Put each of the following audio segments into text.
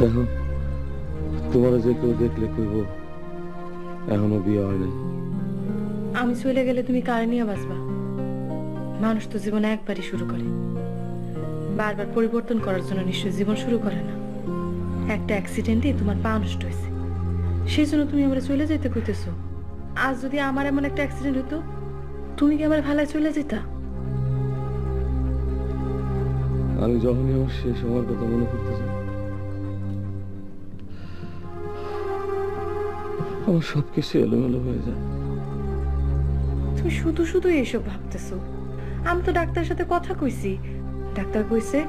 দেখো, তোমার যে কেউ দেখলে কইব এখনো বিয়ে হয় নাই। আমি চলে গেলে তুমি কারে নিয়ে বাঁচবা? মানুষ তো জীবন একবারই শুরু করে, বারবার পরিবর্তন করার জন্য নিশ্চয়ই জীবন শুরু করে না। একটা অ্যাক্সিডেন্টে তোমার পা নষ্ট হয়েছে, সেই জন্য তুমি আমরা চলে যেতে কইতেছো। আজ যদি আমার এমন একটা অ্যাক্সিডেন্ট হতো, তুমি কি আমার ভালায় চলে যেতা? আমি যখনই আমার শেষ হওয়ার কথা মনে করতেছি, আমার সবকিছু এলোমেলো হয়ে যায়। তুমি শুধু শুধু এইসব ভাবতেছো। আমি তো ডাক্তারের সাথে কথা কইছি, ডাক্তার কইছে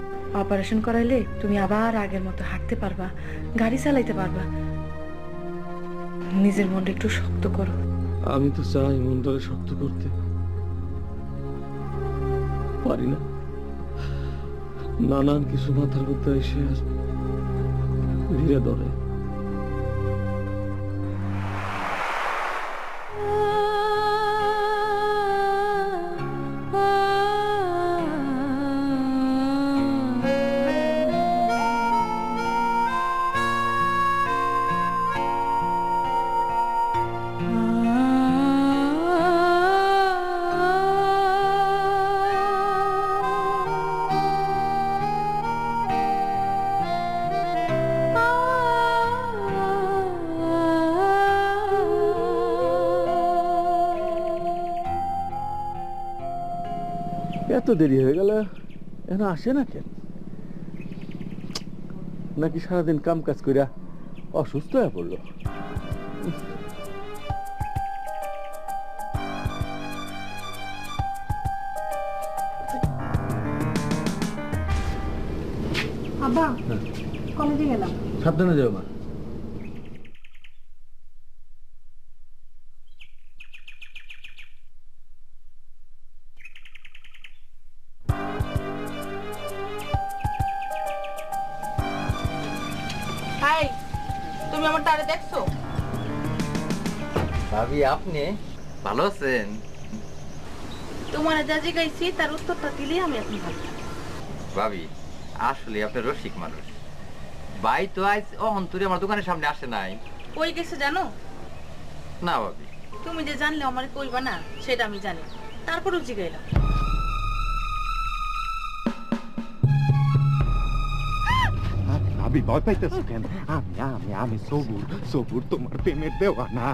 অপারেশন করাইলে তুমি আবার আগের মতো হাঁটতে পারবা, গাড়ি চালাইতে পারবা। নিজের মনটা একটু শক্ত করো। আমি তো চাই মনটাকে শক্ত করতে, পারি না। নানান কিছু মাথার মধ্যে এসে ধীরে ধরে। এত দেরি হয়ে গেল, এখন আসে না কেন? নাকি সারাদিন কাম কাজ করিয়া অসুস্থ হয়ে পড়লো? আব্বা, কলেজে গেলাম। সাবধানে যাও মা। হাই, তুমি আমার তারে দেখছো? ভাবি আপনি ভালো আছেন? তোমার যা জিগাইছি তার উত্তরটা দিলেই আমি এখন ভালো। ভাবি আসলে আপনি রসিক মানুষ। ভাই তো আজ অন্তরে আমার দোকানের সামনে আসে নাই। কই গেছে জানো? না ভাবি। তুমি যে জানলে আমার কইবা না সেটা আমি জানি, তারপরেও জিগাইলাম। ভাবি ভয় পাইতেছো কেন? আমি আমি আমি সবুর সবুর তোমার প্রেমের দেওয়া না।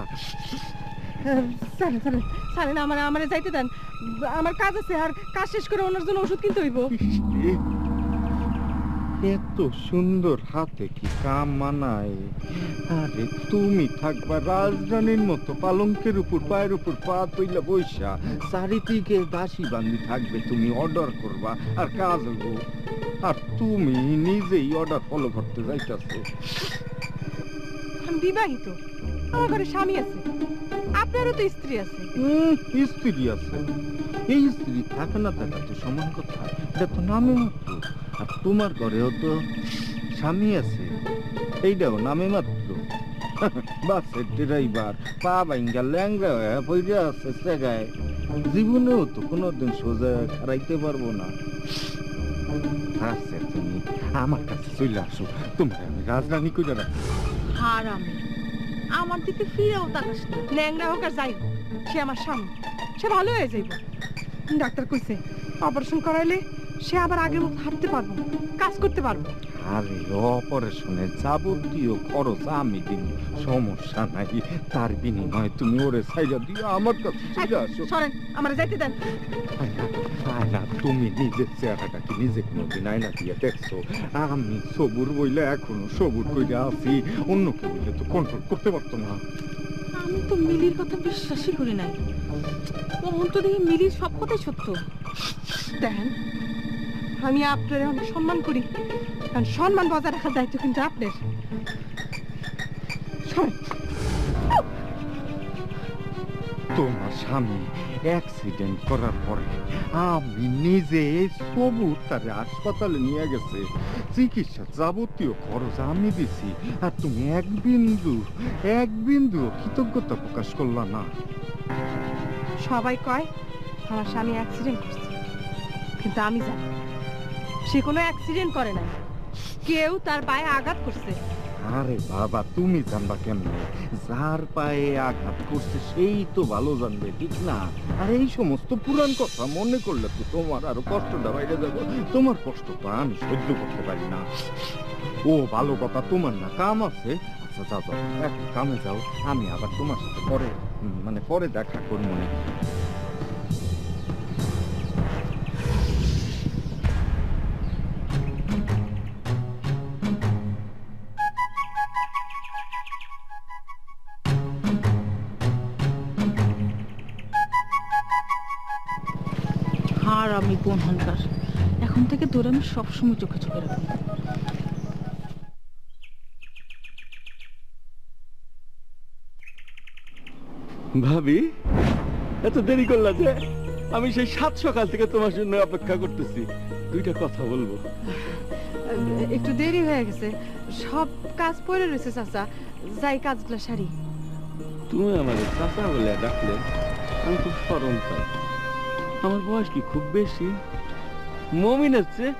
সারেন আমার যাইতে দেন, আমার কাজ আছে, আর কাজ শেষ করে ওনার জন্য ওষুধ কিনতে হইব। এত সুন্দর হাতে কি কাম মানায়? আরে তুমি থাকবা রাজরানীর মতো পালঙ্কের উপর পায়ের উপর পা তৈলা বৈশা, চারিদিকে দাসী বান্দি থাকবে, তুমি অর্ডার করবা আর কাজ হইব। আর তুমি নিজেই অর্ডার ফলো করতে যাইতাছো। আমি বিবাহিত, আমার ঘরে স্বামী আছে, আপনারও তো স্ত্রী আছে। স্ত্রী আছে, এই স্ত্রী থাকে না থাকা তো সমান কথা, এটা তো নামে মাত্র। আর তোমার ঘরেও তো স্বামী আছে, এইটাও নামে মাত্র। বাসের ড্রাইভার পা ভাঙ্গা ল্যাংরা হয়ে পইরা আছে জায়গায়, জীবনেও তো কোনোদিন সোজা খারাইতে পারবো না। আচ্ছা তুমি আমার কাছে চলে আসো, তোমার আমি রাজধানী করে রাখবো। হারামি, আমার দিকে ফিরেও তাকাস না। ন্যাংরা হোক আর যাই হোক, সে আমার স্বামী, সে ভালো হয়ে যাইব। ডাক্তার কইছে অপারেশন করাইলে সে আবার আগের মতো হাঁটতে পারবো, কাজ করতে পারবো। আরে অপারেশনের যাবতীয় খরচ আমি দিন, সমস্যা নাই। তার বিনিময়ে তুমি ওরে সাইজা দিও, আমার কাছে চলে আসো। সরেন, আমার যাইতে দেন। আয়না, তুমি নিজের চেহারাটাকে নিজে কোনোদিন আয়না দিয়ে দেখছো? আমি সবুর বইলে এখনো সবুর কইরা আছি, অন্য কেউ বললে তো কন্ট্রোল করতে পারতো না। আমি তো মিলির কথা বিশ্বাসই করি নাই। ও তো দেখি মিলির সব কথাই সত্য। দেখেন, আমি আপনার অনেক সম্মান করি, কারণ সম্মান বজায় রাখার দায়িত্ব কিন্তু আপনার। তোমার স্বামী অ্যাক্সিডেন্ট করার পরে আমি নিজে সবুর তারে হাসপাতালে নিয়ে গেছে, চিকিৎসা যাবতীয় খরচ আমি দিছি, আর তুমি এক বিন্দু কৃতজ্ঞতা প্রকাশ করলা না। সবাই কয় আমার স্বামী অ্যাক্সিডেন্ট করছে, কিন্তু আমি জানি সে কোনো অ্যাক্সিডেন্ট করে নাই। কেউ তার পায়ে আঘাত করছে। আরে বাবা, তুমি জানবা কেমনে? যার পায়ে আঘাত করছে সেই তো ভালো জানবে, ঠিক না? আর এই সমস্ত পুরান কথা মনে করলে তো তোমার আরো কষ্টটা বাইরে যাবে। তোমার কষ্ট তো আমি সহ্য করতে পারি না। ও ভালো কথা, তোমার না কাম আছে? আচ্ছা যাও যাও, এখন কামে যাও। আমি আবার তোমার সাথে পরে পরে দেখা করবো না। আর আমি কোন হনকার, এখন থেকে তোর আমি সবসময় চোখে চোখে রাখবো। ভাবি, এত দেরি করলা যে? আমি সেই 7 সকাল থেকে তোমার জন্য অপেক্ষা করতেছি। দুইটা কথা বলবো। একটু দেরি হয়ে গেছে, সব কাজ পড়ে রয়েছে চাচা, যাই কাজগুলো সারি। তুমি আমার চাচা বলে ডাকলে আমি খুব শরম পাই। আমার বয়স কি খুব বেশি? মমিনের চেয়ে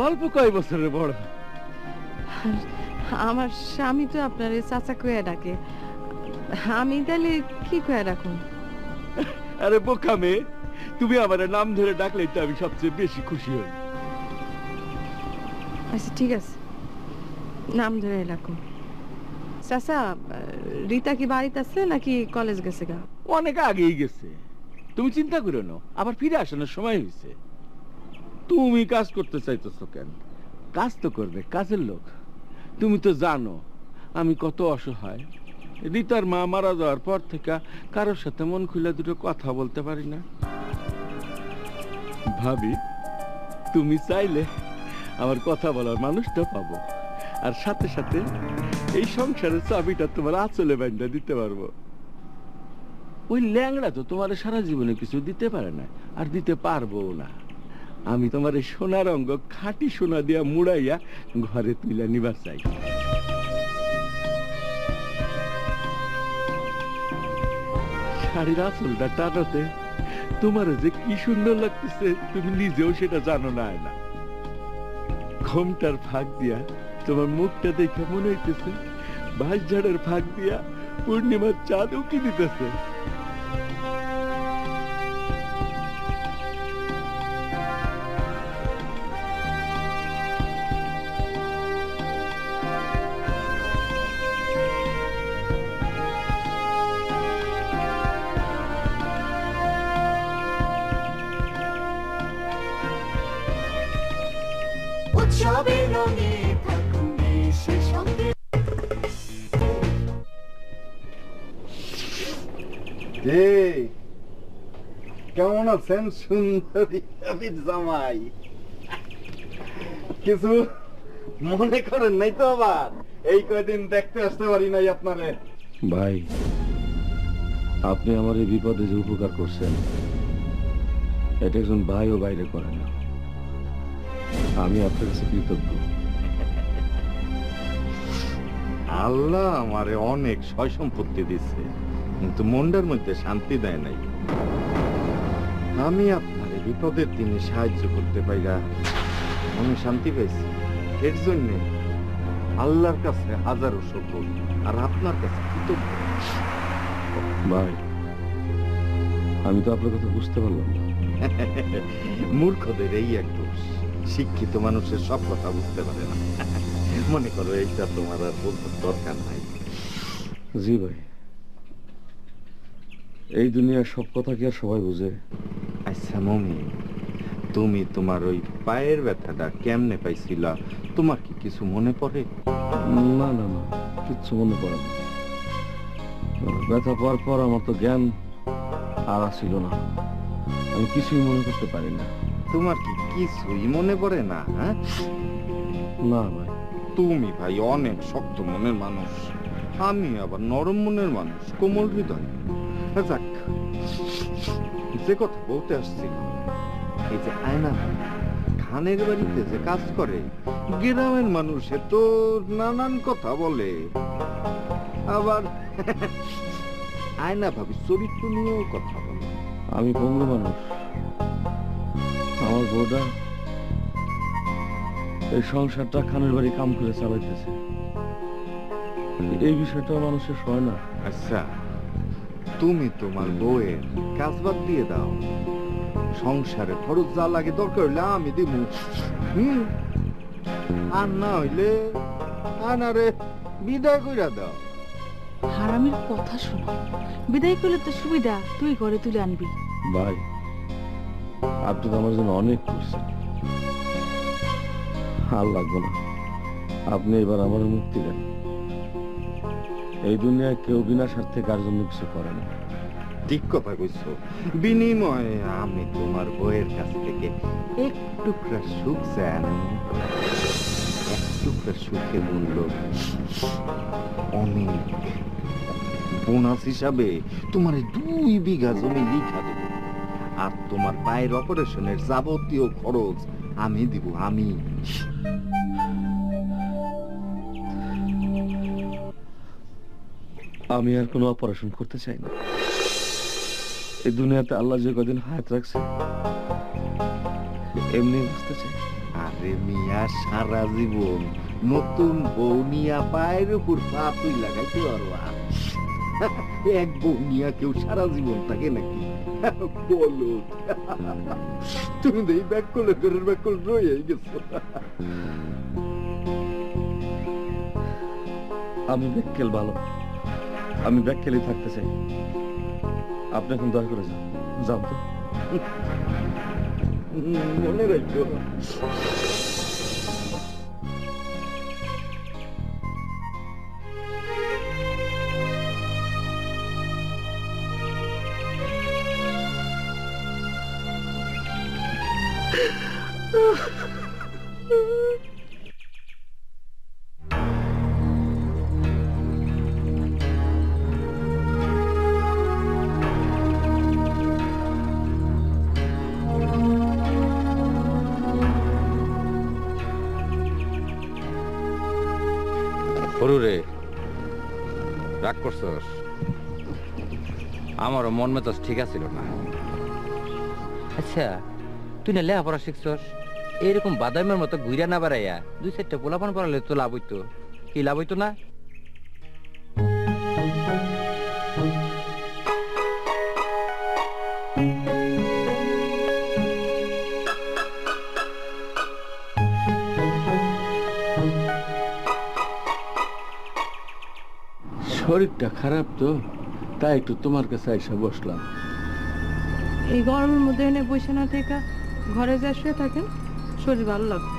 অল্প কয় বছরের বড়। আমার স্বামী তো আপনার চাচা কয়ে ডাকে, আমি তাহলে কি কয়ে রাখুন? আরে বোকা মেয়ে, তুমি আমার নাম ধরে ডাকলেই তো আমি সবচেয়ে বেশি খুশি হই। আচ্ছা ঠিক আছে, নাম ধরে রাখুন। চাচা, রীতা কি বাড়িতে আছে নাকি কলেজ গেছে গা? অনেক আগেই গেছে, তুমি চিন্তা করো না, আবার ফিরে আসানোর সময় হয়েছে। তুমি কাজ করতে চাইতেছো কেন? কাজ তো করবে কাজের লোক। তুমি তো জানো আমি কত অসহায়। রীতার মা মারা যাওয়ার পর থেকে কারোর সাথে মন খুলে দুটো কথা বলতে পারি না। ভাবি, তুমি চাইলে আমার কথা বলার মানুষটা পাবো, আর সাথে সাথে এই সংসারের চাবিটা তোমার আঁচলে বান্ধা দিতে পারবো। ওই ল্যাংড়া তো তোমার সারা জীবনে কিছু দিতে পারে না, আর দিতে পারবো না। আমি তোমার এই সোনার অঙ্গ খাঁটি সোনা দিয়া মুড়াইয়া ঘরে তুলে নিবার চাই। শাড়ির আঁচলটা টানাতে তোমার যে কি সুন্দর লাগতেছে তুমি নিজেও সেটা জানো না। না, ঘোমটার ফাঁক দিয়া তোমার মুখটা দেখে মনে হইতেছে বাঁশ ঝাড়ের ফাঁক দিয়া পূর্ণিমার চাঁদ উকি দিতেছে। উৎসবের রঙে থাকুন দেশের সঙ্গে। কেমন আছেন সুন্দরী জামাই? কিছু মনে করেন নাই তো? আবার এই কয়দিন দেখতে আসতে পারি নাই আপনারে। ভাই, আপনি আমার এই বিপদে যে উপকার করছেন, এটা একজন ভাইও বাইরে করে না। আমি আপনার কাছে কৃতজ্ঞ। আল্লাহ আমারে অনেক সয় সম্পত্তি দিচ্ছে, কিন্তু মনটার মধ্যে শান্তি দেয় নাই। আমি আপনার বিপদের দিনে সাহায্য করতে পাইরা মনে শান্তি পাইছি। এর জন্য আল্লাহর কাছে হাজারো শুকর, আর আপনার কাছে কৃতজ্ঞ। ভাই, আমি তো আপনার কথা বুঝতে পারলাম না। মূর্খদের এই এক দোষ, শিক্ষিত মানুষের সব কথা বুঝতে পারে না। মনে করো এইটা তোমার আর বলতে দরকার নাই। জি ভাই, এই দুনিয়ার সব কথা কি আর সবাই বুঝে? আচ্ছা মমি, তুমি তোমার ওই পায়ের ব্যথাটা কেমনে পাইছিলা? তোমার কি কিছু মনে পড়ে? না না না, কিচ্ছু মনে পড়ে না। ব্যথা পাওয়ার পর আমার তো জ্ঞান আর ছিল না, আমি কিছুই মনে করতে পারি না। তোমার কি কিছুই মনে পড়ে না? হ্যাঁ না ভাই। তুমি ভাই অনেক শক্ত মনের মানুষ, আমি আবার নরম মনের মানুষ, কোমল হৃদয়। যাক, যে কথা বলতে আসছিল, এই যে আয়না খানের বাড়িতে যে কাজ করে, গ্রামের মানুষে তো নানান কথা বলে। আবার আয়না ভাবি চরিত্র নিয়েও কথা বলে। আমি পঙ্গু মানুষ, আমার বউটা এই সংসারটা খানের বাড়ি কাম করে চালাইতেছে, এই বিষয়টা মানুষের সয় না। আচ্ছা, তুমি তোমার বউয়ের কাজ বাদ দিয়ে দাও, সংসারে খরচ যা লাগে দরকার হইলে আমি দিব। আর না হইলে আনারে বিদায় কইরা দাও। হারামির কথা শোনো, বিদায় করলে তো সুবিধা, তুই ঘরে তুলে আনবি। ভাই, আপনি তো আমার জন্য অনেক করছেন, আর লাগবো না। আপনি এবার আমার মুক্তি দেন। এই দুনিয়ায় কেউ বিনা স্বার্থে কার জন্য কিছু করে না। ঠিক কথা কইছো। বিনিময়ে আমি তোমার বউয়ের কাছ থেকে এক টুকরা সুখ চান। এক টুকরা সুখের মূল্য অনেক। বোনাস হিসাবে তোমার 2 বিঘা জমি লিখা দেব, আর তোমার পায়ের অপারেশনের যাবতীয় খরচ আমি দিব। আমি আমি আর কোনো অপারেশন করতে চাই না। এই দুনিয়াতে আল্লাহ যে কদিন হায়াত রাখছে এমনি বুঝতে চাই। আরে মিয়া, সারা জীবন নতুন বউ নিয়া পায়ের উপর পা তুই লাগাইতে পারবা? এক বউ নিয়া কেউ সারা জীবন থাকে নাকি? বলো, তুমি তো এই ব্যাক করলে ঘরের ব্যাক করলে রয়ে গেছো। আমি ব্যাককেল ভালো, আমি ব্যাককেলই থাকতে চাই। আপনি এখন দয়া করে যান, যান তো। মনে রাখো। হরু রে, রাগ করছস? আমারও মন মেজাজ ঠিক আছিল না। আচ্ছা, তুই না লেখাপড়া শিখছস, এইরকম বাদামের মতো ঘুরিয়া না বেড়াইয়া 2-4টা পোলাপান পড়ালে তো লাভ হইতো। কি লাভ হইতো না? শরীরটা খারাপ তো, তাই একটু তোমার কাছে এসে বসলাম। এই গরমের মধ্যে এনে বসে না থেকে ঘরে যা শুয়ে থাকেন, শরীর ভালো লাগবে।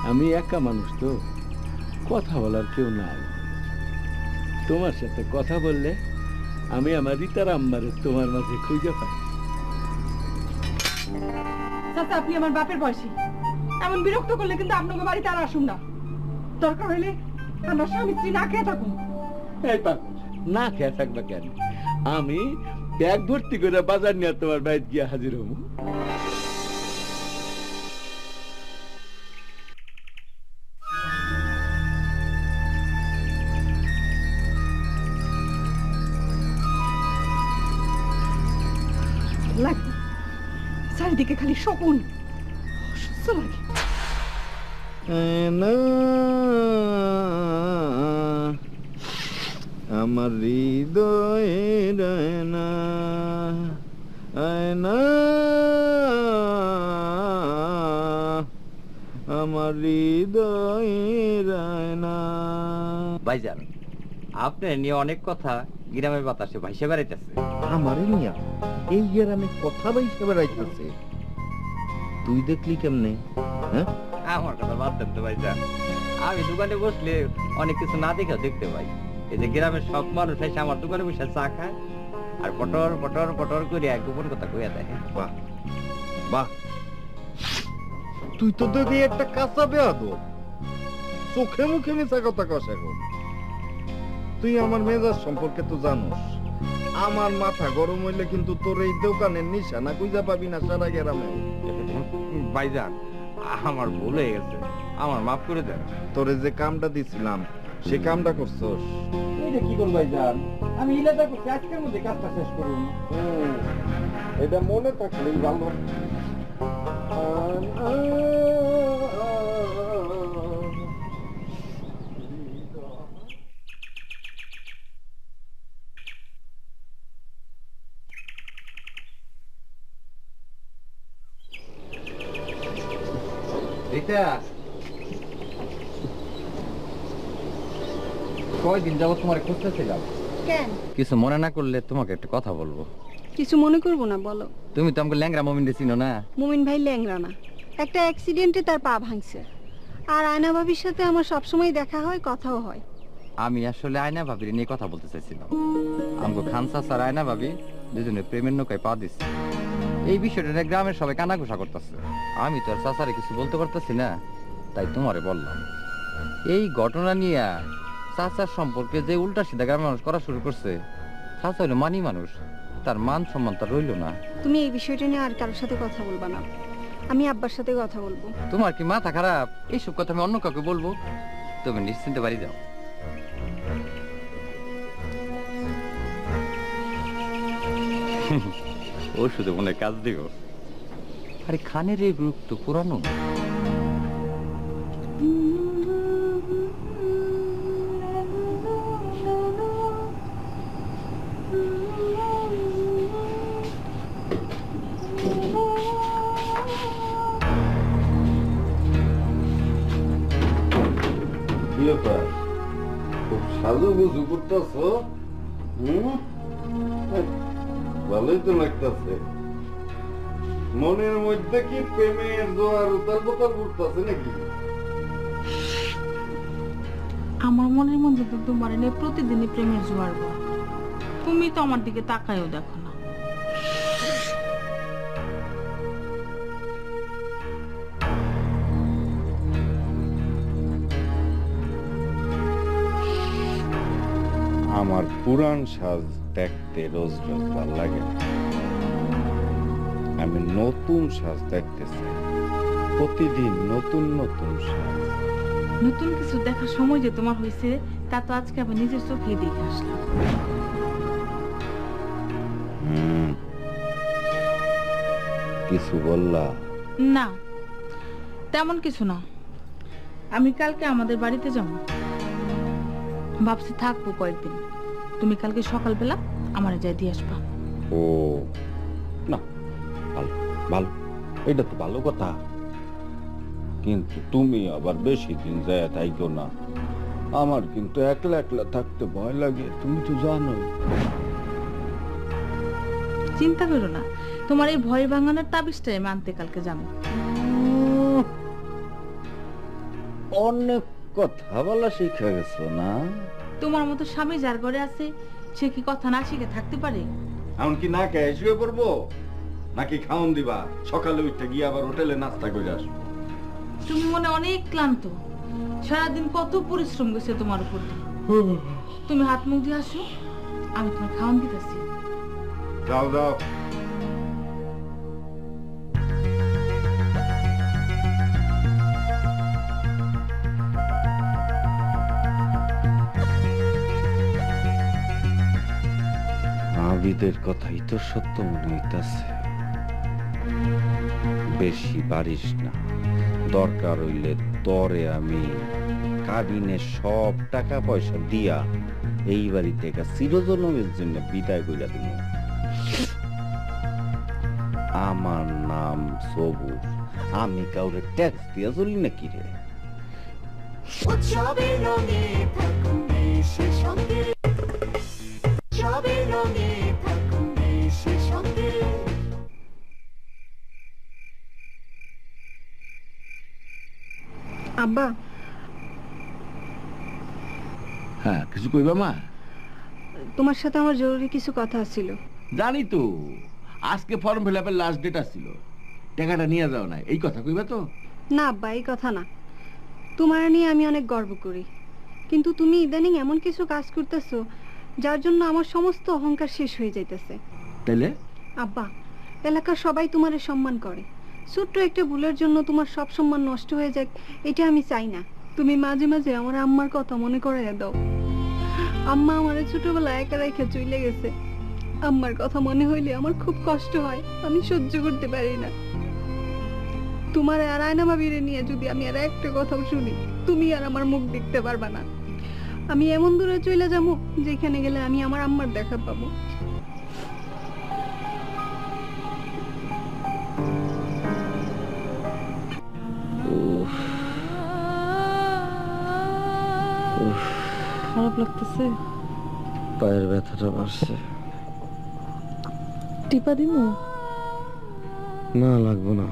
আমি একা মানুষ তো, কথা বলার কেউ নাই। তোমার সাথে কথা বললে আমি আমার রিতার আম্মারে তোমার মাঝে খুঁজে পাই। চাচা, আপনি আমার বাপের বয়সী, এমন বিরক্ত করলে কিন্তু আপনাকে বাড়িতে আর আসুন না। দরকার হইলে আমরা স্বামী স্ত্রী না খেয়ে থাকুন। এই পাগল, না খেয়ে থাকবা কেন? আমি ব্যাগ ভর্তি করে বাজার নিয়ে তোমার বাড়িতে গিয়ে হাজির হবো। লাগবে, চারিদিকে খালি শকুন, অসুস্থ লাগে। না, আমার হৃদয়ের আয়না, আয়না, আমার হৃদয়ের আয়না। ভাইজান, আপনার নিয়ে অনেক কথা গ্রামের বাতাসে ভাইসে বেড়াইতেছে। আমারে নিয়া এই গ্রামে কথা বাইসে বেড়াইতেছে, তুই দেখলি কেমনে? হ্যাঁ, আমার কথা বাদ দেন তো ভাইজান। আমি দোকানে বসলে অনেক কিছু না দেখেও দেখতে পাই। এই যে গ্রামের সব মানুষ এসে আমার দোকানে বসে চা খায় আর পটর পটর পটর করে এক গোপন কথা কইয়া দেয়। বাহ বাহ, তুই তো দেখি একটা কাঁচা বেয়াদ, চোখে মুখে মিশা কথা কস। এখন তুই আমার মেজাজ সম্পর্কে তো জানোস, আমার মাথা গরম হইলে কিন্তু তোর এই দোকানের নিশানা খুঁজা পাবি না সারা গ্রামে। ভাইজান, আমার ভুল হয়ে গেছে, আমার মাফ করে দেন। তোরে যে কামটা দিছিলাম সে কামটা করছস। এটা কি করব ভাইজান, আমি ইলাদা করছি, আজকের মধ্যে কাজটা শেষ করুন। এটা মনে থাকলেই ভালো। রিতা কয়দিন যাবো তোমার খুঁজতেছিলাম। কেন? কিছু মনে না করলে তোমাকে একটা কথা বলবো। কিছু মনে করবো না, বলো। তুমি তো আমাকে ল্যাংরা মমিন চিনো না? মুমিন ভাই ল্যাংড়া না, একটা অ্যাক্সিডেন্টে তার পা ভাঙছে। আর আয়না ভাবির সাথে আমার সবসময় দেখা হয়, কথাও হয়। আমি আসলে আয়না ভাবির নিয়ে কথা বলতে চাইছিলাম। আমাকে খান চাচার আয়না ভাবি দুজনে প্রেমের নৌকায় পা দিচ্ছে। এই বিষয়টা নিয়ে গ্রামের সবাই কানাঘুষা করতেছে। আমি তো আর চাচারে কিছু বলতে পারতেছি না, তাই তোমারে বললাম। এই ঘটনা নিয়ে চাচার সম্পর্কে যে উল্টা সিধা গ্রামের মানুষ করা শুরু করছে, চাচা হইলো মানি মানুষ, তার মান সম্মান তার রইল না। তুমি এই বিষয়টা নিয়ে আর কারোর সাথে কথা বলবা না, আমি আব্বার সাথে কথা বলবো। তোমার কি মাথা খারাপ? এইসব কথা আমি অন্য কাউকে বলবো? তুমি নিশ্চিন্তে বাড়ি যাও। ও শুধু মনে কাজ দিব। আরে খানের এই গ্রুপ তো পুরানো। কি ব্যাপার? খুব সাজুগুজু করতেছ? ভালোই তো লাগতেছে। মনের মধ্যে কি প্রেমের জোয়ার উতাল পাতাল করতেছে নাকি? আমার মনের মধ্যে তো তোমার নিয়ে প্রতিদিনই প্রেমের জোয়ার বয়। তুমি তো আমার দিকে তাকায়ও দেখো না। আমার পুরান সাজ দেখতে রোজ রোজ ভাল লাগে না। আমি নতুন সাজ দেখতে চাই, প্রতিদিন নতুন নতুন সাজ। নতুন কিছু দেখার সময় যে তোমার হয়েছে তা তো আজকে আমি নিজের চোখেই দেখে আসলাম। কিছু বললা? না, তেমন কিছু না। আমি কালকে আমাদের বাড়িতে যাবো, ভাবছি থাকবো কয়েকদিন। তুমি কালকে সকালবেলা আমার যাই দিয়ে আসবা। ও না, ভালো ভালো, এটা তো ভালো কথা। কিন্তু তুমি আবার বেশি দিন যায় থাইকো না। আমার কিন্তু একলা একলা থাকতে ভয় লাগে, তুমি তো জানোই। চিন্তা করো না, তোমার এই ভয় ভাঙানোর তাবিজটাই আমি আনতে কালকে যাবো। অনেক কথা বলা শিখে গেছো না? তোমার মতো স্বামী যার ঘরে আছে সে কি কথা না শিখে থাকতে পারে? এমনকি না খেয়ে শুয়ে পড়বো নাকি খাওন দিবা? সকালে উঠতে গিয়ে আবার হোটেলে নাস্তা করে আসবো। তুমি মনে অনেক ক্লান্ত, সারাদিন কত পরিশ্রম গেছে তোমার উপর দিয়ে। তুমি হাত মুখ দিয়ে আসো, আমি তোমার খাওয়ান দিতেছি। যাও যাও। আবিদের কথাই তো সত্য মনে হইতাছে। বেশি বাড়িস না, দরকার হইলে তরে আমি কাবিনে সব টাকা পয়সা দিয়া এই বাড়ি থেকে চিরজন্মের জন্য বিদায় কইরা দিব। আমার নাম সবুজ, আমি কাউরে ট্যাক্স দিয়া চলি নাকি রে? উৎসবের রঙে থাকুন দেশের সঙ্গে, উৎসবের রঙে থাকুন দেশের সঙ্গে। আব্বা, হ্যাঁ, কিছু কইবা মা? তোমার সাথে আমার জরুরি কিছু কথা ছিল। জানি তো, আজকে ফর্ম ফিল আপের লাস্ট ডেট আসছিল, টাকাটা নিয়ে যাও না, এই কথা কইবা তো? না আব্বা, এই কথা না। তোমার নিয়ে আমি অনেক গর্ব করি, কিন্তু তুমি ইদানিং এমন কিছু কাজ করতেছো যার জন্য আমার সমস্ত অহংকার শেষ হয়ে যাইতেছে। তাইলে আব্বা, এলাকার সবাই তোমারে সম্মান করে, ছোট্ট একটা ভুলের জন্য তোমার সব সম্মান নষ্ট হয়ে যাক এটা আমি চাই না। তুমি মাঝে মাঝে আমার আম্মার কথা মনে করাইয়া দাও। আম্মা আমারে ছোটবেলায় একা রেখে চলে গেছে। আম্মার কথা মনে হইলে আমার খুব কষ্ট হয়, আমি সহ্য করতে পারি না। তোমার আর আয়না ভাবিরে নিয়ে যদি আমি আর একটা কথাও শুনি, তুমি আর আমার মুখ দেখতে পারবা না। আমি এমন দূরে চলে যাবো যেখানে গেলে আমি আমার আম্মার দেখা পাবো। উফ, খারাপ লাগতেছে? পায়ের ব্যথাটা বাড়ছে। টিপা দিমু? না, লাগবো না।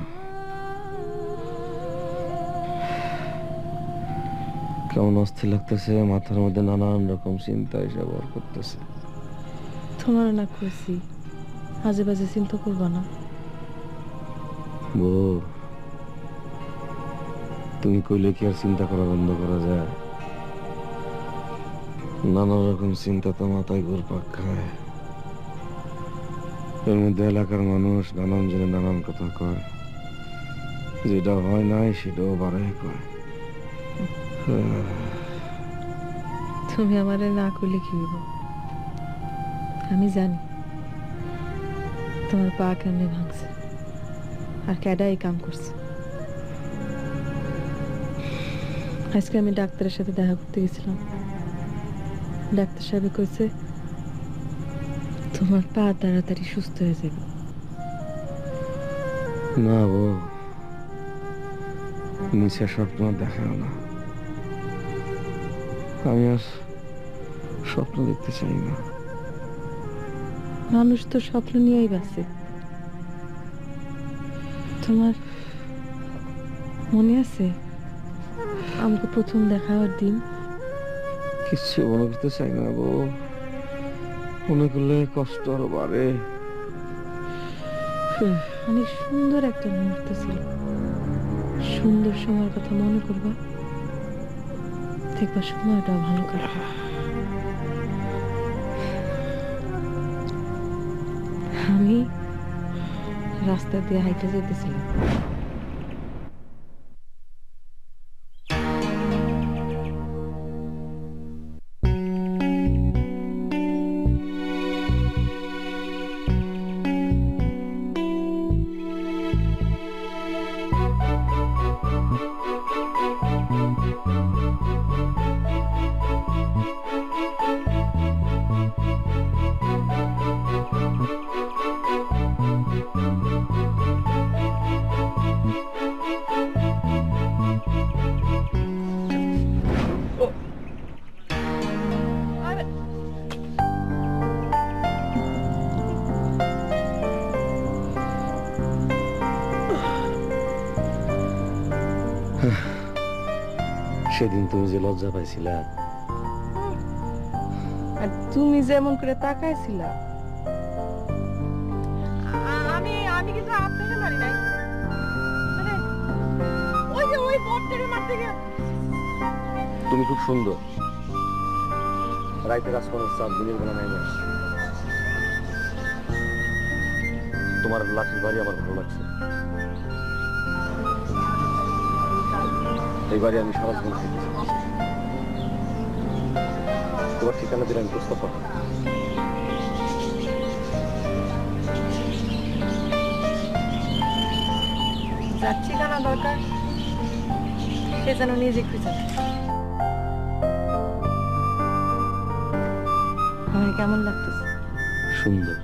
কেমন অস্থির লাগতেছে, মাথার মধ্যে নানান রকম চিন্তা এসে ভর করতেছে। তোমার না কইছি আজে বাজে চিন্তা করবা না। বউ, তুমি কইলে কি আর চিন্তা করা বন্ধ করা যায়? নানা রকম চিন্তা তো মাথায় ঘুরপাক খায়। এর মধ্যে এলাকার মানুষ নানান জনে নানান কথা কয়, যেটা হয় নাই সেটাও বাড়াই কয়। তুমি আমারে না কইলে কি হইব? আমি জানি তোমার পা কেমনে ভাঙছে আর কেডা এই কাম করছে। আজকে আমি ডাক্তারের সাথে দেখা করতে গেছিলাম। ডাক্তার সাহেব কইছে তোমার পা তাড়াতাড়ি সুস্থ হয়ে যাবে। না বউ, নিচে স্বপ্ন দেখাও না। আমি আর স্বপ্ন দেখতে চাই না। মানুষ তো স্বপ্ন নিয়েই বাঁচে। তোমার মনে আছে আমাকে প্রথম দেখা হওয়ার দিন? কিচ্ছু মনে করতে চাই না বউ, মনে করলে কষ্ট আরো বাড়ে। অনেক সুন্দর একটা মুহূর্ত ছিল। সুন্দর সময়ের কথা মনে করবা, দেখবা সময়টা ভালো কাটবে। আমি রাস্তা দিয়ে হাইটে যেতেছিলাম। সেদিন তুমি যে লজ্জা পাইছিলা, আর তুমি যেমন করে তাকাইছিলা। আমি কিন্তু আপনাকে মারি নাই, মানে ওই যে ওই বোট থেকে মারতে গিয়ে। তুমি খুব সুন্দর। রাইতের আসমানের চাঁদ দিনের বেলা নাই না। তোমার লাঠির বাড়ি আমার ভালো লাগছে। এই বাড়ি আমি সারা জীবন থাকতে চাই। তোমার ঠিকানা দিলে আমি প্রস্তাব পাবো। যার ঠিকানা দরকার সে যেন নিজে খুঁজে। আমার কেমন লাগতেছে? সুন্দর,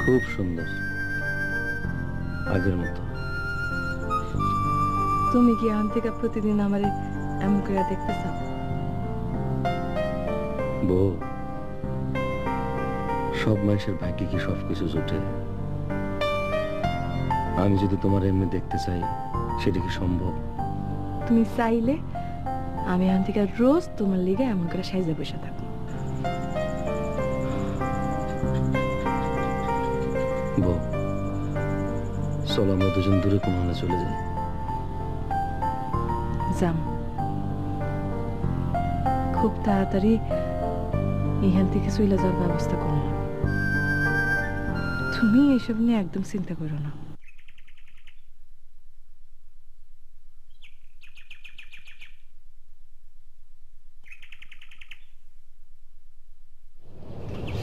খুব সুন্দর, আগের মতো। তুমি কি এখন থেকে প্রতিদিন আমার এমন করে দেখতে চাও? বউ, সব মানুষের ভাগ্যে কি সবকিছু জোটে? আমি যদি তোমার এমনি দেখতে চাই, সেটা কি সম্ভব? তুমি চাইলে আমি এখন থেকে রোজ তোমার লিগে এমন করে সাইজে বসে থাকবো। বউ, চলো আমরা দুজন দূরে কোনখানে চলে যাই। যাম, খুব তাড়াতাড়ি এখান থেকে চলে যাওয়ার ব্যবস্থা করলাম। তুমি এইসব নিয়ে একদম চিন্তা করো না।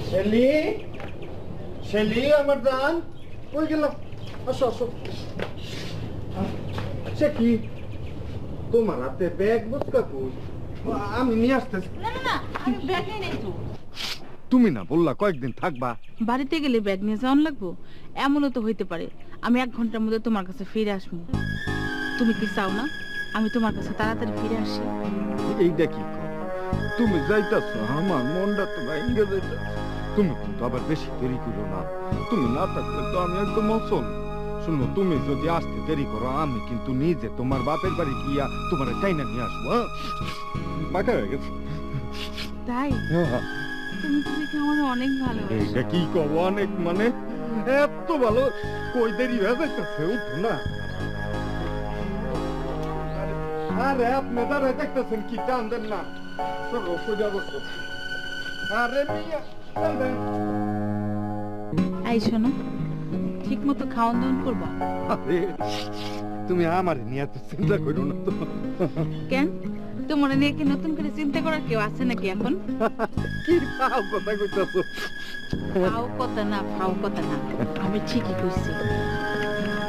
শেলি, শেলি আমার জান, কই গেলাম? আসো আসো। সে কি তোমার হাতে ব্যাগ বুঝকা কই? আমি নিয়ে আসতেছি। না না না, আমি ব্যাগ নিয়ে নেই তো। তুমি না বললা কয়েকদিন থাকবা? বাড়িতে গেলে ব্যাগ নিয়ে যাওয়ান লাগবো? এমনও তো হইতে পারে আমি 1 ঘন্টার মধ্যে তোমার কাছে ফিরে আসবো। তুমি কি চাও না আমি তোমার কাছে তাড়াতাড়ি ফিরে আসি? এইটা কি কর? তুমি যাইতাছো আমার মনটা তো ভেঙে যাইতাছে। তুমি কিন্তু আবার বেশি দেরি করো না, তুমি না থাকলে তো আমি একদম অচল। শুনো, তুমি যদি আসতে দেরি করো আমি কিন্তু নিজে তোমার বাপের বাড়ি গিয়া তোমার টাইনা নিয়ে আসবো। হ্যাঁ? পাকা হয়ে গেছে। তাই হ্যাঁ। তুমি তো দেখি আমার অনেক ভালোবাসো। এইটা কি কব অনেক, মানে এত ভালো। কই দেরি হয়ে যাইতেছে, উঠো না। আরে আপনি দাঁড়ায় দেখতেছেন কি টান দেন না। চলো সোজা বসো। আরে মিয়া চলেন। এই শোনো, ঠিক মতো খাওয়ান দাওয়ান করবা? আরে তুমি আমার নিয়ে তো চিন্তা করো না তো। কেন, তোমার নিয়ে কি নতুন করে চিন্তা করার কেউ আছে নাকি এখন? কি পাও কথা কইতাছো? ফাও কথা না, ফাও কথা না, আমি ঠিকই কইছি।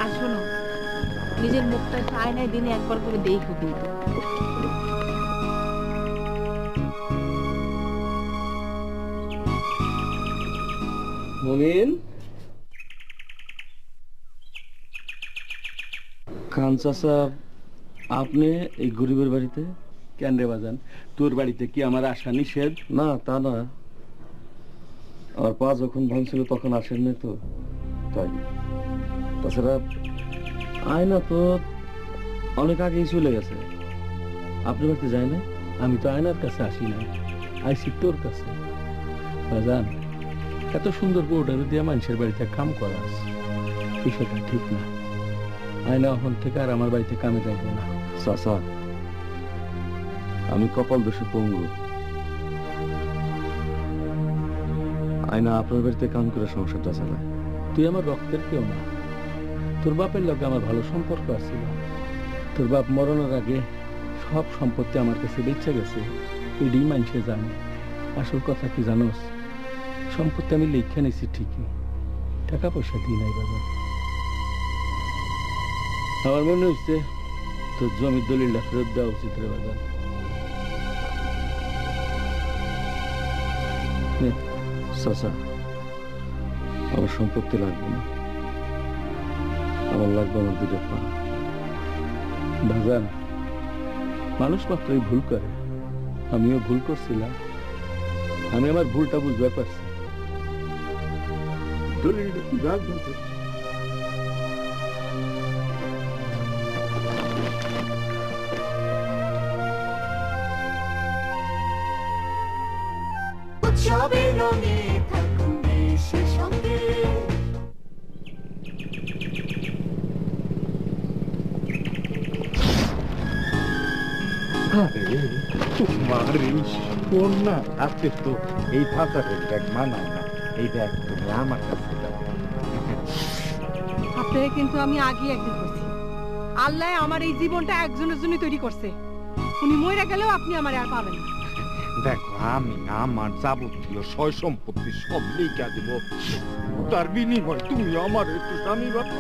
আর শোনো, নিজের মুখটা একটু আয়নায় দিনে একবার করে দেখো কিন্তু। মমিন, খান চাচা, আপনি এই গরিবের বাড়িতে কেন রে বাজান? তোর বাড়িতে কি আমার আসা নিষেধ? না, তা না, আমার পা যখন ভাঙছিল তখন আসেন নাই তো, তাই। তাছাড়া আয়না তো অনেক আগেই চলে গেছে, আপনার বাড়িতে যায় না। আমি তো আয়নার কাছে আসি না, আইসি তোর কাছে। বাজান, এত সুন্দর বউটার দিয়ে মানুষের বাড়িতে কাম করাস, বিষয়টা ঠিক না। আয়না এখন থেকে আর আমার বাড়িতে কামে যাইব না। চাচা, আমি কপাল দোষে পঙ্গু। আয়না আপনার বাড়িতে কাম করে সংসারটা চালায়। তুই আমার রক্তের কেউ না, তোর বাপের লগে আমার ভালো সম্পর্ক আছিল। তোর বাপ মরণের আগে সব সম্পত্তি আমার কাছে বেঁচে গেছে, এটাই মানুষে জানে। আসল কথা কি জানোস, সম্পত্তি আমি লিখে নিছি ঠিকই, টাকা পয়সা দিই নাই বাবা। আমার মনে হচ্ছে তোর জমির দলিলটা ফেরত দেওয়া উচিত রে বাজার। চাচা, আমার সম্পত্তি লাগবে না, আমার লাগবে আমার দুটো পা। বাজান, মানুষ মাত্রই ভুল করে, আমিও ভুল করছিলাম। আমি আমার ভুলটা বুঝতে পারছি। দলিলটা তুই রাখ বাজার। উৎসবে রঙে থাকুন দেশের সঙ্গে। আরে তোমার এই কন্যা হাতে তো এই ভাষাটা দেখ মানায় না। এই দেখ, তুমি আমার কাছে দাও। আপনাকে কিন্তু আমি আগে একদিন করছি, আল্লাহ আমার এই জীবনটা একজনের জন্য তৈরি করছে। উনি মরে গেলেও আপনি আমার আর পাবেন না। দেখো, আমি আমার যাবতীয় সয় সম্পত্তি সব লিখা দিব, তার বিনিময় তুমি আমার একটু স্বামী বানো।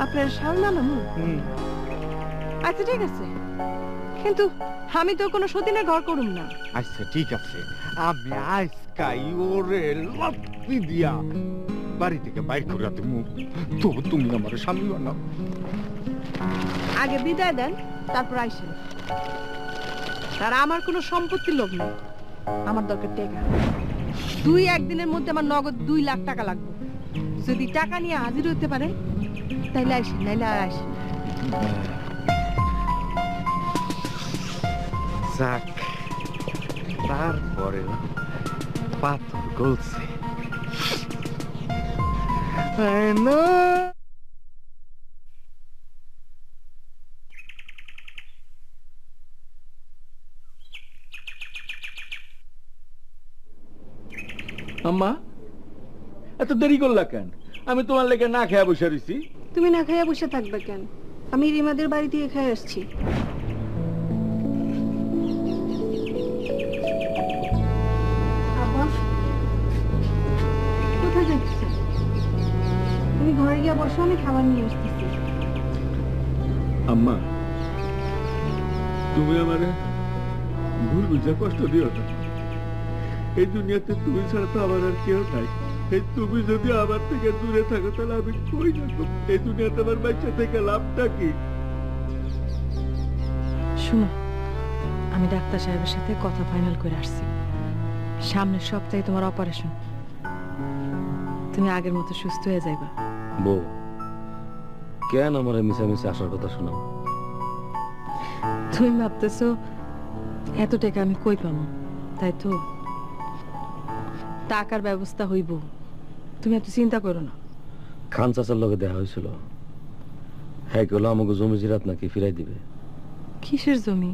আপনার স্বামী মানামু? আচ্ছা ঠিক আছে, কিন্তু আমি তো কোনো সতীনের ঘর করুম না। আচ্ছা ঠিক আছে, আমি আজকাই ওরে লাত্তি দিয়া বাড়ি থেকে বাইর করে দেবো, তবু তুমি আমার স্বামী বানাও। আগে বিদায় দেন, তারপর আইসেন। তার আমার কোনো সম্পত্তির লোভ নেই, আমার দরকার টাকা। 2-1 দিনের মধ্যে আমার নগদ 2 লাখ টাকা লাগবে। যদি টাকা নিয়ে হাজির হতে পারেন তাইলে আইসেন, নাইলে আর আইসেন। যাক, তারপরে পাথর গলছে না। আম্মা, এত দেরি করলা কেন? আমি তোমার লেগে না খেয়ে বসে রয়েছি। তুমি না খাইয়া বসে থাকবে কেন? আমি রিমাদের বাড়ি দিয়ে খেয়ে আসছি। আব্বা, কোথায় যাচ্ছি? তুমি ঘরে গিয়ে বসো, আমি খাবার নিয়ে আসতেছি। আম্মা, তুমি আমারে ভুল বুঝা কষ্ট দিও না। এই দুনিয়াতে তুমি ছাড়া তো আমার আর কেউ নাই। এই তুমি যদি আমার থেকে দূরে থাকো তাহলে আমি কই যাবো? এই দুনিয়াতে আমার বাচ্চা থেকে লাভটা কি? শোনো, আমি আমি ডাক্তার সাহেবের সাথে কথা ফাইনাল করে আসছি, সামনের সপ্তাহে তোমার অপারেশন। তুমি আগের মতো সুস্থ হয়ে যাইবা। বউ, কেন আমার মিশামিশি আসার কথা শোনাও? তুমি ভাবতেছো এত টাকা আমি কই পাবো, তাই তো? টাকার ব্যবস্থা হইব, তুমি এত চিন্তা করো না। খান চাচার লগে দেখা হয়েছিল, হ্যাঁ কেউ আমাকে জমি জিরাত নাকি ফিরাই দিবে। কিসের জমি?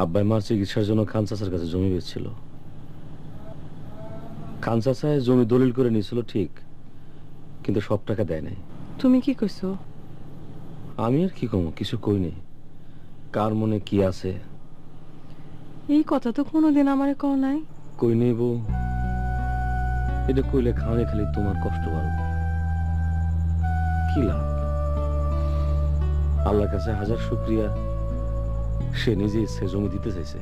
আব্বাই মার চিকিৎসার জন্য খান চাচার কাছে জমি বেচছিল। খান চাচায় জমি দলিল করে নিয়েছিল ঠিক, কিন্তু সব টাকা দেয় নাই। তুমি কি কইছো? আমি আর কি কমো, কিছু কই নেই। কার মনে কি আছে এই কথা তো কোনোদিন আমারে কও নাই। কই নেই বউ, এটা কইলে খাওয়াই খালি তোমার কষ্ট বাড়বে। কি লাভ? আল্লাহর কাছে হাজার শুকরিয়া, সে নিজে ইচ্ছে জমি দিতে চাইছে।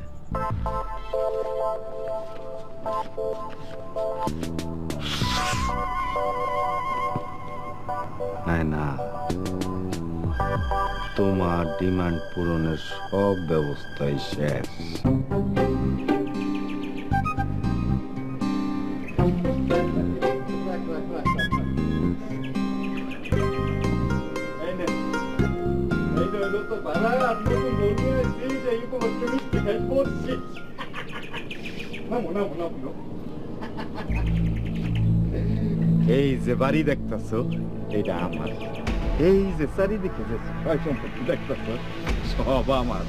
না, তোমার ডিমান্ড পূরণের সব ব্যবস্থাই শেষ। এই যে বাড়ি দেখতেছ, এটা আমার। এই যে চারিদিকে যে সয় সম্পত্তি দেখতেছ, সব আমার।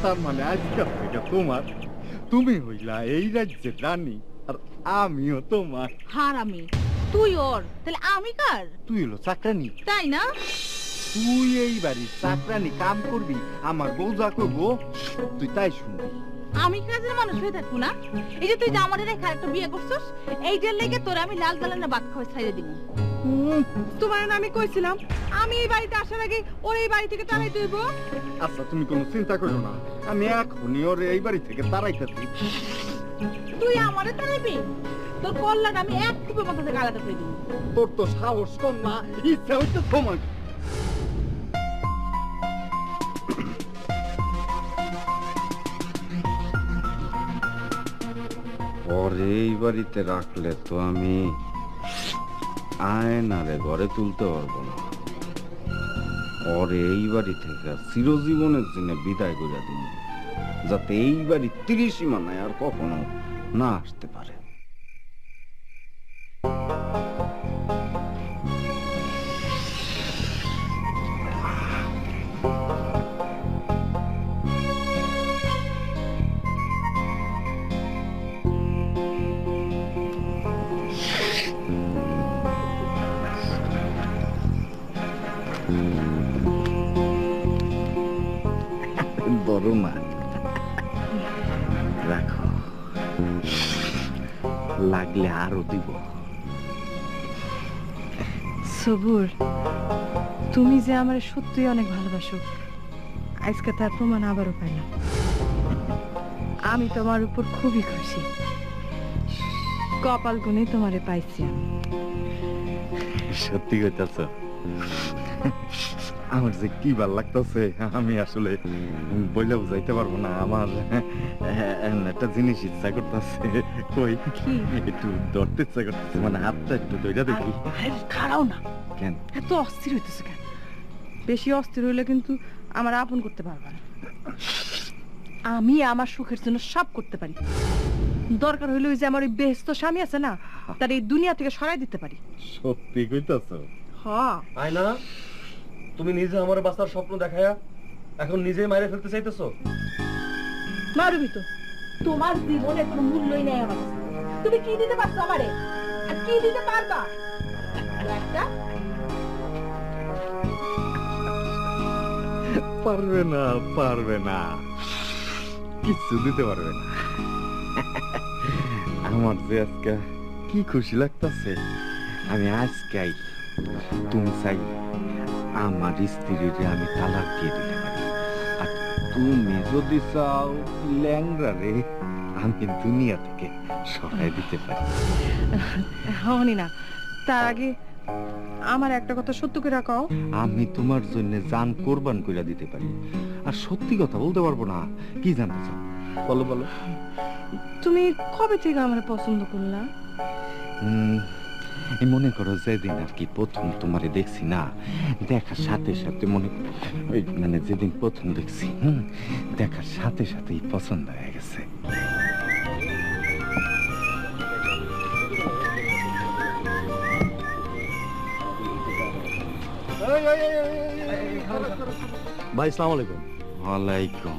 তার মানে আজকাল থেকে তোমার। তুমি হইলা এই রাজ্যের রানী, আর আমিও তোমার। হারামি তুই ওর, তাহলে আমি কার? তুই হলো চাকরানি। তাই না? তুই এই বাড়ির চাকরানি, কাম করবি, আমার বউ যা করবো তুই তাই শুনবি। আমি কাজের মানুষ হয়ে থাকবো না? এই যে তুই যে আমার রেখা একটা বিয়ে করছিস, এইটার লেগে তোর আমি লাল দালানে ভাত খাওয়া ছাইড়ে দিব। তোমার না আমি কইছিলাম আমি এই বাড়িতে আসার আগে ওর এই বাড়ি থেকে তাড়াই দিব। আচ্ছা তুমি কোনো চিন্তা করো না, আমি এখনই ওর এই বাড়ি থেকে তাড়াইতেছি। তুই আমারে তাড়াইবি? তোর কল্যাণ আমি এক কুপে মাথা থেকে আলাদা করে দিব। তোর তো সাহস কম না, ইচ্ছা হচ্ছে তোমার। ওর এই বাড়িতে রাখলে তো আমি আয়নারে ঘরে তুলতে পারবো না। ওর এই বাড়ি থেকে চিরজীবনের জন্য বিদায় করে দিন, যাতে এই বাড়ি 30 সীমানায় আর কখনো না আসতে পারে। বড় না, রাখো, লাগলে আরো দিব। সবুর, তুমি যে আমার সত্যিই অনেক ভালোবাসো, আজকে তার প্রমাণ আবারও পাইলাম। আমি তোমার উপর খুবই খুশি। কপাল গুনে তোমারে পাইছি আমি। সত্যি কইতাছ? আমার যে কি ভাল লাগতেছে, আমি আসলে বইলে বুঝাইতে পারবো না। আমার একটা জিনিস ইচ্ছা করতেছে। কই একটু ধরতে ইচ্ছা করতেছে, মানে হাতটা একটু ধইরা দেখি। খাড়াও না, কেন এত অস্থির হইতেছে কেন? বেশি অস্থির হইলে কিন্তু আমার আপন করতে পারবা না। আমি আমার সুখের জন্য সব করতে পারি। দরকার হইলে ওই যে আমার ওই বেহেস্ত স্বামী আছে না, তার এই দুনিয়া থেকে সরাই দিতে পারি। সত্যি কইতাছ? হ্যাঁ। আয়না, তুমি নিজে আমার বাঁচার স্বপ্ন দেখায়া এখন নিজেই মাইরে ফেলতে চাইতেছো? মারবি তো, তোমার জীবনে কোনো মূল্যই নেই আমার কাছে। তুমি কি দিতে পারছো আমারে, আর কি দিতে পারবা? একটা পারবে না, পারবে না, কিছু দিতে পারবে না। আমার যে আজকে কি খুশি লাগতেছে, আমি আজকেই তুমি চাই আমার স্ত্রীর আমি তালাক দিয়ে দিতে পারি, আর তুমি যদি চাও ল্যাংড়া রে আমি দুনিয়া থেকে সরাই দিতে পারি। হনি না, তার আগে আমার একটা কথা সত্য করে রাখাও। আমি তোমার জন্য জান কোরবান কইরা দিতে পারি, আর সত্যি কথা বলতে পারবো না। কি জানতে চাও বলো বলো। তুমি কবে থেকে আমার পছন্দ করলা? এই মনে করো যেদিন আর কি প্রথম তোমারে দেখছি না, দেখার সাথে সাথে মনে ওই মানে যেদিন প্রথম দেখছি দেখার সাথে সাথেই পছন্দ হয়ে গেছে। ভাই আসসালামু আলাইকুম। ওয়ালাইকুম।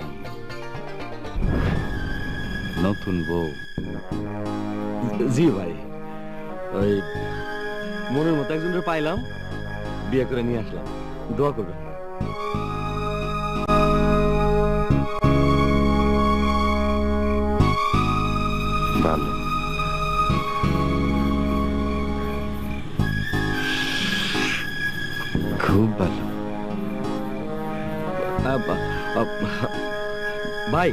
নতুন বউ? জি ভাই, ওই মনের মতো একজনের পাইলাম, বিয়ে করে নিয়ে আসলাম, দোয়া করবেন। ভালো। খুব ভালো। ভাই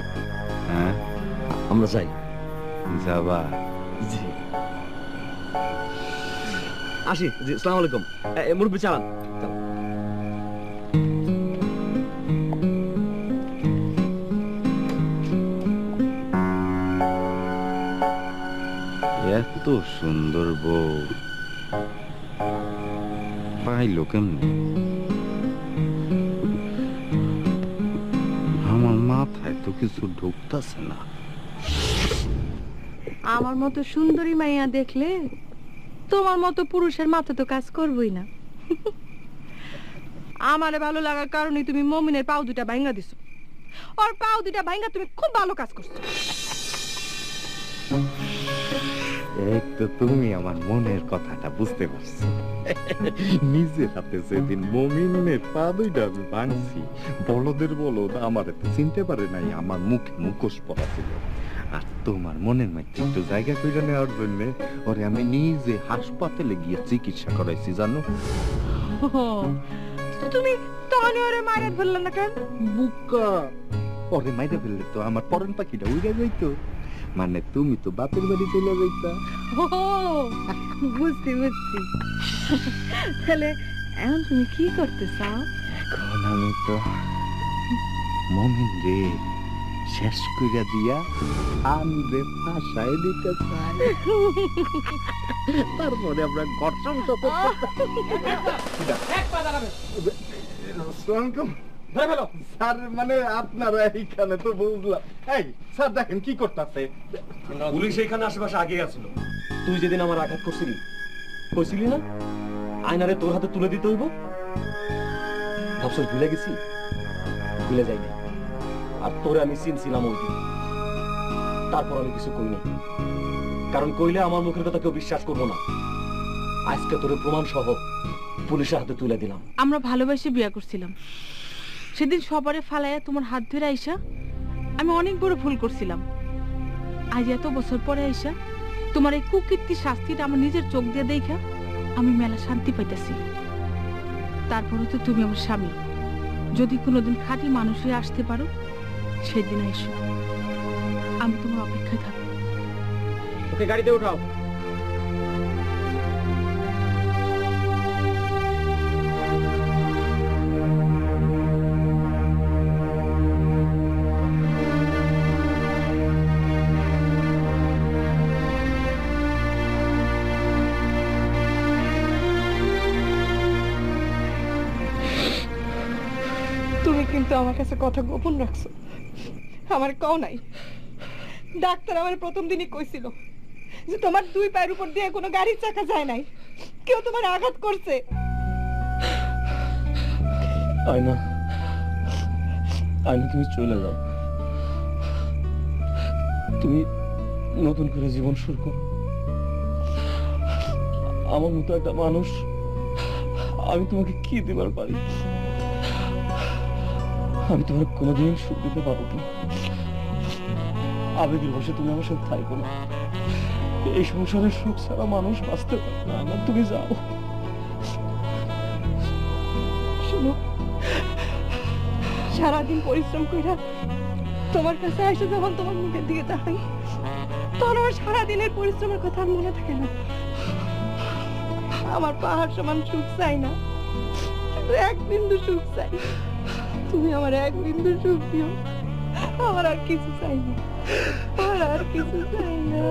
হ্যাঁ, আমরা যাই। যাবা? জি আসি। জি আসসালামু আলাইকুম। মুরব্বি চালান। এত সুন্দর বউ পাইলো কেমনে? আমার মাথায় তো কিছু ঢুকতাছে না। আমার মতো সুন্দরী মাইয়া দেখলে তোমার মতো পুরুষের মাথা তো কাজ করবই না। আমারে ভালো লাগার কারণে তুমি মমিনের পাও দুটা ভাঙ্গা দিছো। আর পাও দুটা ভাঙ্গা তুমি খুব ভালো কাজ করছো। এই তো তুমি আমার মনের কথাটা বুঝতে পারছো। নিজের হাতে যেদিন মমিনের পা দুইটা আমি ভাঙছি, বলদের বলদ আমার এত চিনতে পারে নাই, আমার মুখে মুখোশ পরা ছিল। আর তোমার মনের মধ্যে একটু জায়গা করে নেওয়ার জন্য ওরে আমি নিজে হাসপাতালে গিয়ে চিকিৎসা করাইছি, জানো? তুমি তখনই ওরে মাইরে ফেললে না কেন? বুকা, ওরে মাইরে ফেললে তো আমার পরন পাখিটা উড়ে যাইতো। মানে তুমি তো বাপের বাড়ি চলে যাইতা। বুঝছি বুঝছি। তাহলে এখন তুমি কি করতে চাও? এখন আমি তো মমিন রে শেষ কইরা দিয়া আনবে ফাঁসাই দিতে চাই। তারপরে আমরা ঘর সংসার স্যার, মানে আপনারা এইখানে তো বুঝলাম। এই স্যার দেখেন কি করতেছে। পুলিশ এখানে আশেপাশে আগে আসছিল। তুই যেদিন আমার আঘাত করছিলি, কইছিলি না আয়নারে তোর হাতে তুলে দিতে হইব? ভাবছস ভুলে গেছি? ভুলে যাইনি। আর তোরে আমি চিনছিলাম ওই দিন, তারপর আমি কিছু কইনি, কারণ কইলে আমার মুখের কথা কেউ বিশ্বাস করবো না। আজকে তোরে প্রমাণ সহ পুলিশের হাতে তুলে দিলাম। আমরা ভালোবাসে বিয়ে করছিলাম। সেদিন সবারে ফালাইয়া তোমার হাত ধরে আইসা আমি অনেক বড় ভুল করছিলাম। আজ এত বছর পরে আইসা তোমার এই কুকীর্তি শাস্তিটা আমার নিজের চোখ দিয়ে দেখা আমি মেলা শান্তি পাইতেছি। তারপরে তো তুমি আমার স্বামী। যদি কোনোদিন খাঁটি মানুষ হয়ে আসতে পারো, সেদিন আইসো, আমি তোমার অপেক্ষায় থাকবো। ওকে গাড়িতে উঠাও। তুমি কিন্তু আমার কাছে কথা গোপন রাখছো। আমার কও নাই। ডাক্তার আমার প্রথম দিনই কইছিল যে তোমার দুই পায়ের উপর দিয়ে কোনো গাড়ির চাকা যায় নাই, কেউ তোমার আঘাত করছে। আয়না, আয়না তুমি চলে যাও। তুমি নতুন করে জীবন শুরু করো। আমার মতো একটা মানুষ আমি তোমাকে কি দিবার পারি? আমি তোমার কোনোদিন সুখ দিতে পারবো না। আবেগের বসে তুমি আমার সাথে থাকো না। এই সংসারের সুখ ছাড়া মানুষ বাঁচতে পারে না। তুমি যাও। শোনো, সারাদিন পরিশ্রম কইরা তোমার কাছে এসে যখন তোমার মুখের দিকে তাকাই, তখন আমার সারাদিনের পরিশ্রমের কথা আর মনে থাকে না। আমার পাহাড় সমান সুখ চাই না, শুধু এক বিন্দু সুখ চাই। তুমি আমার এক বিন্দু সুখ দিও, আমার আর কিছু চাই না, আমার আর কিছু চাই না।